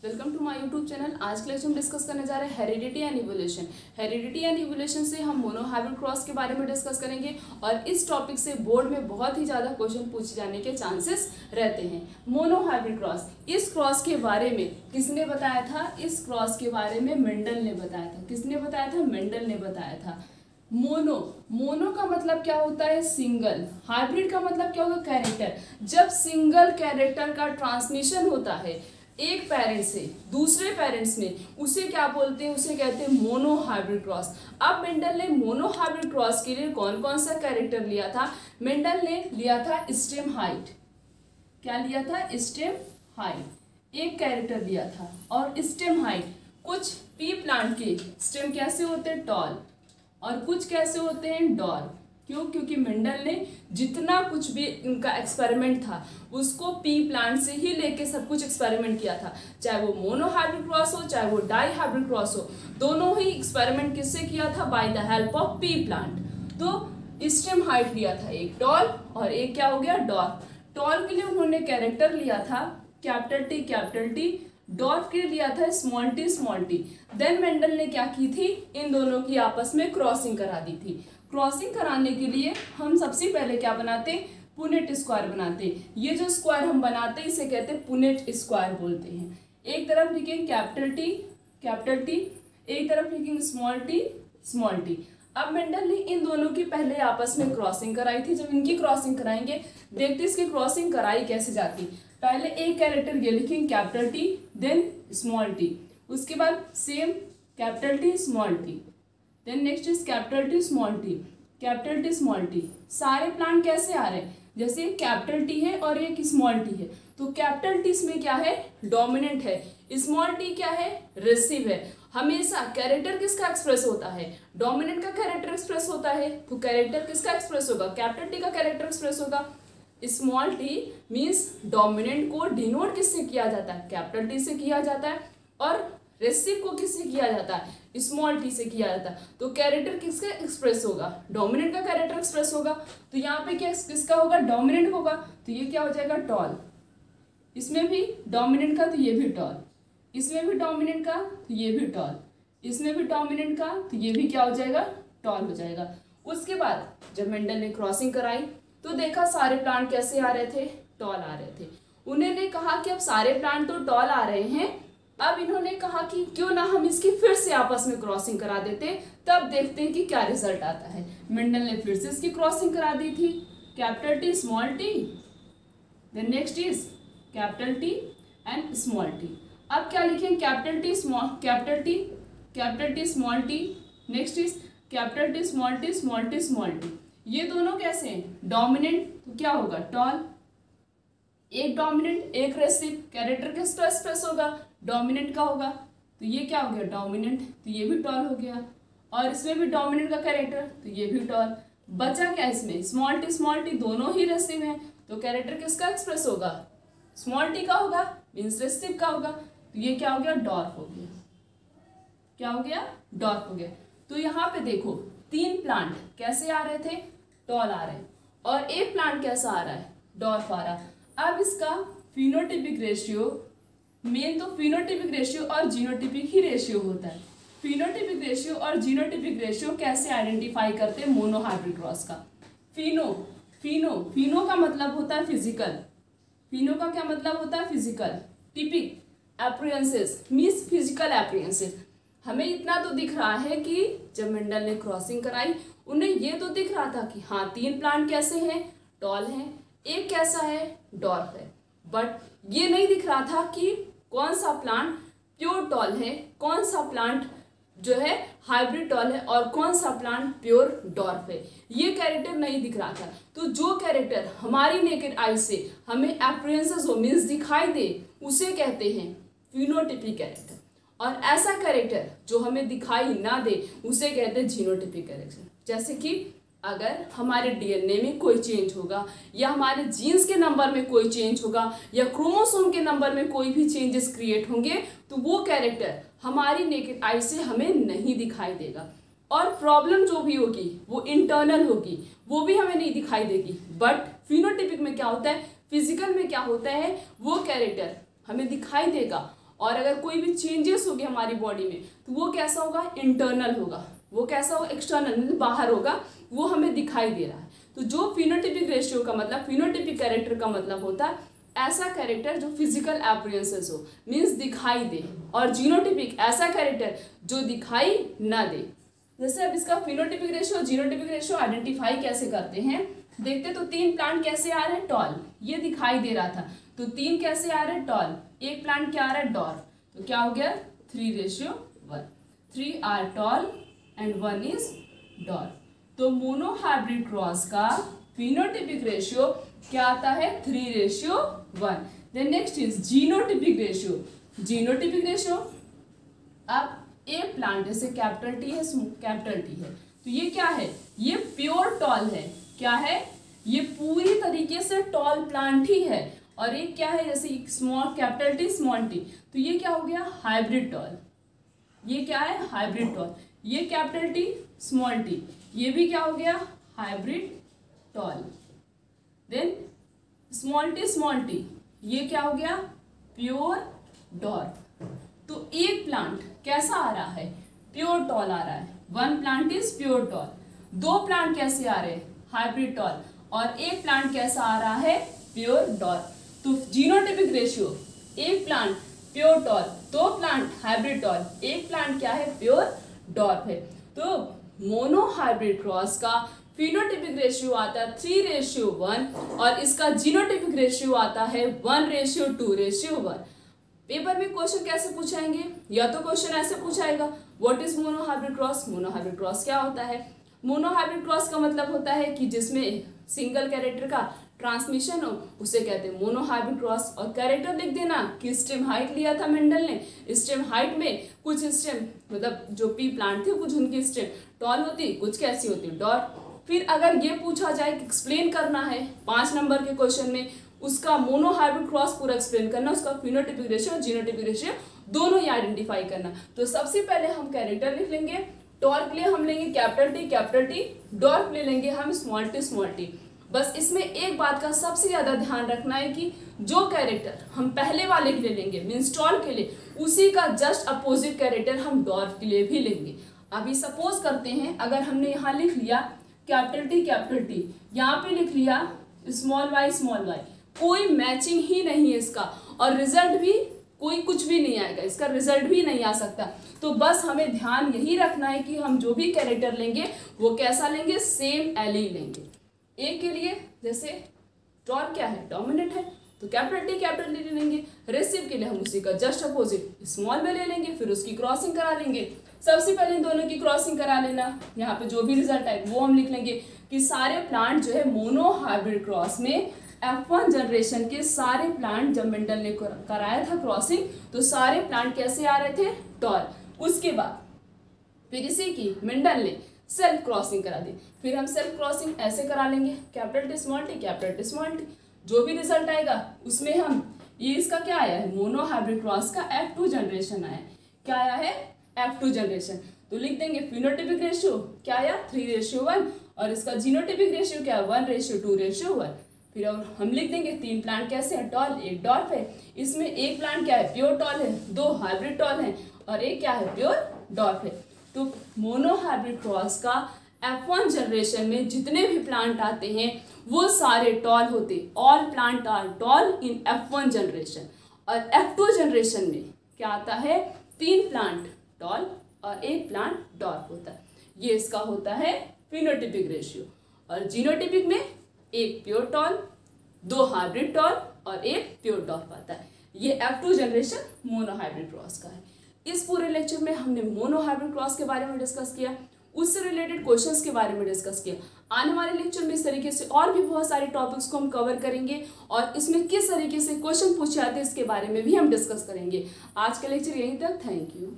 Welcome to my YouTube channel. आज के lecture हम डिस्कस करने जा रहे हैं heredity and evolution. Heredity and evolution से हम मोनोहाइब्रिड क्रॉस के बारे में डिस्कस करेंगे और इस टॉपिक से बोर्ड में बहुत ही ज़्यादा क्वेश्चन पूछे जाने के चांसेस रहते हैं। मोनोहाइब्रिड क्रॉस, इस क्रॉस के बारे में किसने बताया था? इस क्रॉस के बारे में मेंडल ने बताया था। किसने बताया था? मेंडल ने बताया था। मोनो का मतलब क्या होता है? सिंगल। हाइब्रिड का मतलब क्या होगा? कैरेक्टर। जब सिंगल कैरेक्टर का ट्रांसमिशन होता है एक पेरेंट से दूसरे पेरेंट्स में, उसे क्या बोलते हैं? उसे कहते हैं मोनोहाइब्रिड क्रॉस। अब मेंडल ने मोनोहाइब्रिड क्रॉस के लिए कौन कौन सा कैरेक्टर लिया था? मेंडल ने लिया था स्टेम हाइट। क्या लिया था? स्टेम हाइट एक कैरेक्टर लिया था। और स्टेम हाइट, कुछ पी प्लांट के स्टेम कैसे होते हैं? टॉल, और कुछ कैसे होते हैं? डॉल। क्यों? क्योंकि मेंडल ने जितना कुछ भी इनका एक्सपेरिमेंट था उसको पी प्लांट से ही लेके सब कुछ एक्सपेरिमेंट किया था। चाहे वो मोनोहाइब्रिड क्रॉस हो चाहे वो डाई हाइब्रिड क्रॉस हो, दोनों ही एक्सपेरिमेंट किससे किया था? By the help of P plant. तो स्टेम हाइट लिया था एक टॉल और एक क्या हो गया? डॉर्फ। टॉल के लिए उन्होंने कैरेक्टर लिया था कैपिटल टी। डॉर्फ के लिए लिया था स्मॉल टी। देन मेंडल ने क्या की थी? इन दोनों की आपस में क्रॉसिंग करा दी थी। क्रॉसिंग कराने के लिए हम सबसे पहले क्या बनाते? पुनेट स्क्वायर बनाते। ये जो स्क्वायर हम बनाते हैं इसे कहते हैं पुनेट स्क्वायर बोलते हैं। एक तरफ लिखेंगे कैपिटल टी, एक तरफ लिखेंगे स्मॉल टी। अब मेंडल ने इन दोनों की पहले आपस में क्रॉसिंग कराई थी। जब इनकी क्रॉसिंग कराएंगे, देखते इसकी क्रॉसिंग कराई कैसे जाती। पहले एक कैरेक्टर ये लिखेंगे capital T, then small T, उसके बाद same capital T small T, then next is capital T small T. सारे प्लांट कैसे आ रहे हैं? जैसे कैपिटल टी है और एक स्मॉल टी है, तो कैपिटल टी इसमें क्या है? डोमिनेंट है। स्मॉल टी क्या है? रिसीव है। हमेशा कैरेक्टर किसका एक्सप्रेस होता है? डोमिनेंट का कैरेक्टर एक्सप्रेस होता है। तो कैरेक्टर किसका एक्सप्रेस होगा? कैपिटल टी का कैरेक्टर एक्सप्रेस होगा। स्मॉल टी मीन्स डोमिनेंट को डिनोट किससे किया जाता है? कैपिटल टी से किया जाता है। और रिसीव को किससे किया जाता है? स्मॉल टी से किया जाता है। तो कैरेक्टर किसका एक्सप्रेस होगा? डोमिनेंट का कैरेक्टर एक्सप्रेस होगा। तो यहाँ पे क्या किसका होगा? डोमिनेंट होगा। तो ये क्या हो जाएगा? टॉल। इसमें भी डोमिनेंट का तो ये भी टॉल, इसमें भी डोमिनेंट का तो ये भी टॉल, इसमें भी डोमिनेंट का तो ये भी क्या हो जाएगा? टॉल हो जाएगा। उसके बाद जब मेंडल ने क्रॉसिंग कराई तो देखा सारे प्लांट कैसे आ रहे थे? टॉल आ रहे थे। उन्होंने कहा कि अब सारे प्लांट तो टॉल आ रहे हैं, अब इन्होंने कहा कि क्यों ना हम इसकी फिर से आपस में क्रॉसिंग करा देते, तब देखते हैं कि क्या रिजल्ट आता है। मेंडल ने फिर से इसकी क्रॉसिंग करा दी थी capital T small T, then next is capital T and small T. अब क्या लिखेंगे? Capital T small T, next is capital T small T. ये दोनों कैसे हैं? डोमिनेंट, तो क्या होगा? टॉल। एक डोमिनेंट एक रेसिव, कैरेक्टर किसका एक्सप्रेस होगा? डोमिनेंट का होगा। तो ये क्या हो गया? डोमिनेंट, तो ये भी टॉल हो गया। और इसमें भी डोमिनेंट का कैरेक्टर, तो ये भी टॉल। बचा क्या इसमें? स्मॉल टी दोनों ही रेसिव हैं, तो कैरेक्टर किसका एक्सप्रेस होगा? स्मॉल टी का होगा, मीन्स रेसिव का होगा। तो ये क्या हो गया? डॉर्फ हो गया। क्या हो गया? डॉर्फ हो गया। तो यहाँ पे देखो तीन प्लांट कैसे आ रहे थे? टॉल आ रहे हैं। और एक प्लांट कैसा आ रहा है? डॉर्फ आ रहा है। अब इसका फिनोटिपिक रेशियो, मेन तो फिनोटिपिक रेशियो और जीनोटिपिक ही रेशियो होता है। फिनोटिपिक रेशियो और जीनोटिपिक रेशियो कैसे आइडेंटिफाई करते हैं मोनोहाइब्रिड क्रॉस का? फिनो का मतलब होता है फिजिकल। फिनो का क्या मतलब होता है? Physical. Typic appearances means physical appearances. हमें इतना तो दिख रहा है कि जब मेंडल ने क्रॉसिंग कराई उन्हें ये तो दिख रहा था कि हाँ तीन प्लांट कैसे हैं? टॉल हैं। एक कैसा है? डॉर्फ है। बट ये नहीं दिख रहा था कि कौन सा प्लांट प्योर टॉल है, कौन सा प्लांट जो है हाइब्रिड टॉल है और कौन सा प्लांट प्योर डॉर्फ है। ये कैरेक्टर नहीं दिख रहा था। तो जो कैरेक्टर हमारी नेकेड आई से हमें एप्रियंसेस हो मीन्स दिखाई दे, उसे कहते हैं फिनोटिपिक कैरेक्टर। और ऐसा कैरेक्टर जो हमें दिखाई ना दे उसे कहते हैं जीनोटिपिक कैरेक्टर। जैसे कि अगर हमारे डीएनए में कोई चेंज होगा, या हमारे जीन्स के नंबर में कोई चेंज होगा, या क्रोमोसोम के नंबर में कोई भी चेंजेस क्रिएट होंगे, तो वो कैरेक्टर हमारी नेकेड आई से हमें नहीं दिखाई देगा। और प्रॉब्लम जो भी होगी वो इंटरनल होगी, वो भी हमें नहीं दिखाई देगी। बट फिनोटिपिक में क्या होता है? फिजिकल में क्या होता है? वो कैरेक्टर हमें दिखाई देगा और अगर कोई भी चेंजेस हो गए हमारी बॉडी में तो वो कैसा होगा, इंटरनल होगा। वो कैसा होगा, एक्सटर्नल मतलब बाहर होगा, वो हमें दिखाई दे रहा है। तो जो फिनोटिपिक रेशियो का मतलब, फिनोटिपिक कैरेक्टर का मतलब होता है ऐसा कैरेक्टर जो फिजिकल अपीयरेंसेस हो, मीन्स दिखाई दे, और जीनोटिपिक ऐसा कैरेक्टर जो दिखाई ना दे। जैसे अब इसका फिनोटिपिक रेशियो और जीनोटिपिक रेशियो आइडेंटिफाई कैसे करते हैं देखते। तो 3 प्लांट कैसे आ रहे हैं, टॉल, ये दिखाई दे रहा था, तो 3 कैसे आ रहे हैं, टॉल। एक प्लांट क्या आ रहा है, डॉर्फ, तो क्या हो गया 3:1, 3 are tall and 1 is dwarf. तो मोनोहाइब्रिड क्रॉस का फिनोटिपिक रेशियो क्या आता है, 3:1। Then next is genotypic ratio. Genotypic ratio, अब एक प्लांट जैसे कैपिटल टी है, कैपिटल टी है, तो ये क्या है, ये प्योर टॉल है। क्या है, ये पूरी तरीके से टॉल प्लांट ही है। और एक क्या है, जैसे small capital T small T, तो ये क्या हो गया, हाइब्रिड टॉल। ये क्या है, हाइब्रिड टॉल। ये कैपिटल टी स्मॉल टी, ये भी क्या हो गया, hybrid tall. Then small T, ये क्या हो गया, प्योर डॉर्फ। तो एक प्लांट कैसा आ रहा है, प्योर टॉल आ रहा है, 1 plant is pure tall. 2 plant कैसे आ रहे हैं, हाइब्रिड टॉल, और एक प्लांट कैसा आ रहा है, प्योर डॉर्फ। तो जीनोटिपिक रेशियो, एक plant pure tall, 2 plant hybrid tall, एक प्लांट क्या है, प्योर डॉर्फ है। तो मोनोहाइब्रिड क्रॉस का फिनोटिपिक रेशियो आता है 3:1 और इसका जीनोटिपिक रेशियो आता है 1:2:1। पेपर में क्वेश्चन कैसे पूछाएंगे, या तो क्वेश्चन ऐसे पूछाएगा, what is monohybrid cross. Monohybrid cross क्या होता है, मोनोहाइब्रिड क्रॉस का मतलब होता है कि जिसमें सिंगल कैरेक्टर का ट्रांसमिशन हो, उसे कहते हैं मोनोहाइब्रिड क्रॉस। और कैरेक्टर लिख देना कि स्टेम हाइट लिया था मेंडल ने, स्टेम हाइट में कुछ स्टेम मतलब जो पी प्लांट थे कुछ उनकी स्टेम टॉल होती, कुछ कैसी होती, डॉर्फ। फिर अगर ये पूछा जाए कि एक्सप्लेन करना है 5 नंबर के क्वेश्चन में, उसका मोनोहाइब्रिड क्रॉस पूरा एक्सप्लेन करना, उसका फिनोटिपिक रेशियो और जीनोटिपिक रेशियो दोनों ही आइडेंटिफाई करना। तो सबसे पहले हम कैरेक्टर लिख लेंगे, टॉल के लिए हम लेंगे कैपिटल टी, डॉर्फ ले लेंगे हम स्मॉल टी। बस इसमें एक बात का सबसे ज्यादा ध्यान रखना है कि जो कैरेक्टर हम पहले वाले के लिए लेंगे मीन्स टॉल के लिए, उसी का जस्ट अपोजिट कैरेक्टर हम डॉर्फ के लिए भी लेंगे। अभी सपोज करते हैं अगर हमने यहाँ लिख लिया कैपिटल टी, यहाँ पे लिख लिया स्मॉल वाई, कोई मैचिंग ही नहीं है इसका, और रिजल्ट भी कोई कुछ भी नहीं आएगा, इसका रिजल्ट भी नहीं आ सकता। तो बस हमें ध्यान यही रखना है कि हम जो भी कैरेक्टर लेंगे वो कैसा लेंगे, सेम एलील लेंगे। ए के लिए जैसे टॉल क्या है, डोमिनेंट है, तो कैपिटल टी लेंगे। रेसिव के लिए हम उसी का जस्ट अपोजिट स्मॉल में ले लेंगे, फिर उसकी क्रॉसिंग करा लेंगे। सबसे पहले इन दोनों की क्रॉसिंग करा लेना, यहाँ पे जो भी रिजल्ट आए वो हम लिख लेंगे कि सारे प्लांट जो है मोनोहाइब्रिड क्रॉस में F1 जनरेशन के सारे प्लांट जब मेंडल ने कराया था क्रॉसिंग, तो सारे प्लांट कैसे आ रहे थे, टॉल। उसके बाद फिर इसी की मेंडल ने सेल्फ क्रॉसिंग करा दी, फिर हम सेल्फ क्रॉसिंग ऐसे करा लेंगे कैपिटल टी स्मॉल टी, जो भी रिजल्ट आएगा उसमें हम ये इसका क्या आया है, मोनोहाइब्रिड क्रॉस का F2 जनरेशन आया। क्या आया है, F2 जनरेशन। तो लिख देंगे फिनोटिपिक रेशियो क्या आया, 3:1, और इसका जीनोटिपिक रेशियो क्या है, 1:2:1। फिर और हम लिख देंगे 3 प्लांट कैसे हैं, टॉल, एक डॉर्फ है। इसमें एक प्लांट क्या है, प्योर टॉल है, 2 हाइब्रिड टॉल है, और एक क्या है, प्योर डॉर्फ है। तो मोनोहाइब्रिड क्रॉस का F1 जनरेशन में जितने भी प्लांट आते हैं वो सारे टॉल होते, all plant are tall in F1 generation. और F2 जनरेशन में क्या आता है, 3 प्लांट टॉल और एक प्लांट डॉर्फ होता है। ये इसका होता है फिनोटिपिक रेशियो। और जीनोटिपिक में एक प्योर टॉल, 2 हाइब्रिड टॉल और एक प्योर डॉर्फ आता है। ये F2 जनरेशन मोनोहाइब्रिड क्रॉस का है। इस पूरे लेक्चर में हमने मोनोहाइब्रिड क्रॉस के बारे में डिस्कस किया, उससे रिलेटेड क्वेश्चंस के बारे में डिस्कस किया। आने वाले लेक्चर में इस तरीके से और भी बहुत सारे टॉपिक्स को हम कवर करेंगे, और इसमें किस तरीके से क्वेश्चन पूछे जाते हैं इसके बारे में भी हम डिस्कस करेंगे। आज का लेक्चर यहीं तक, थैंक यू।